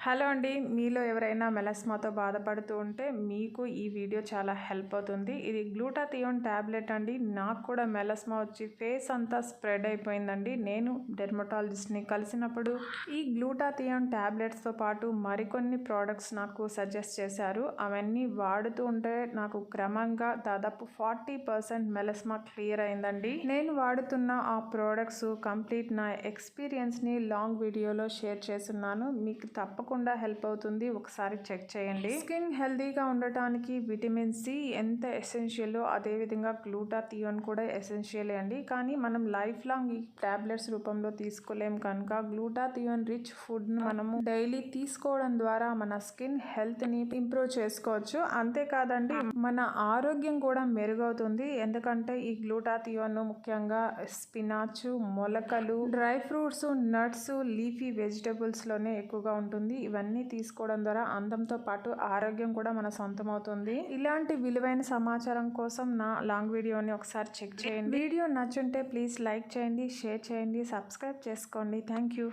Hello అండి. మీలో ఎవరైనా మెలస్మాతో బాధపడుతూ ఉంటే మీకు ఈ వీడియో చాలా హెల్ప్ అవుతుంది. ఇది గ్లూటాథియోన్ టాబ్లెట్ అండి. నాకు కూడా మెలస్మా వచ్చి ఫేస్ అంతా స్ప్రెడ్ అయిపోయిందండి. నేను డెర్మటాలజిస్ట్ని కలిసినప్పుడు ఈ గ్లూటాథియోన్ టాబ్లెట్స్తో పాటు మరికొన్ని ప్రోడక్ట్స్ నాకు సజెస్ట్ చేశారు. అవన్నీ వాడుతూ ఉంటే నాకు క్రమంగా దాదాపు 40% మెలస్మా క్లియర్ అయిందండి. నేను వాడుతున్న ఆ ప్రోడక్ట్స్ కంప్లీట్ నా ఎక్స్పీరియన్స్ని లాంగ్ వీడియోలో షేర్ చేస్తున్నాను. మీకు తప్పకుండా హెల్ప్ అవుతుంది. ఒకసారి చెక్ చేయండి. స్కిన్ హెల్దీగా ఉండటానికి విటమిన్ సి ఎంత ఎసెన్షియల్, అదేవిధంగా గ్లూటాథియోన్ కూడా ఎసెన్షియల్ అండి. కానీ మనం లైఫ్ లాంగ్ ఈ టాబ్లెట్స్ రూపంలో తీసుకోలేం కనుక గ్లూటాథియోన్ రిచ్ ఫుడ్ మనము డైలీ తీసుకోవడం ద్వారా మన స్కిన్ హెల్త్ ని ఇంప్రూవ్ చేసుకోవచ్చు. అంతేకాదండి, మన ఆరోగ్యం కూడా మెరుగవుతుంది. ఎందుకంటే ఈ గ్లూటాథియోన్ ముఖ్యంగా స్పినాచ్, మొలకలు, dry fruits, nuts, leafy vegetables లోనే ఎక్కువగా ఉంటుంది. ఇవన్నీ తీసుకోవడం ద్వారా అందంతో పాటు ఆరోగ్యం కూడా మన సొంతం అవుతుంది. ఇలాంటి విలువైన సమాచారం కోసం నా లాంగ్ వీడియోని ఒకసారి చెక్ చేయండి. వీడియో నచ్చుంటే ప్లీజ్ లైక్ చేయండి, షేర్ చేయండి, సబ్స్క్రైబ్ చేసుకోండి. Thank you.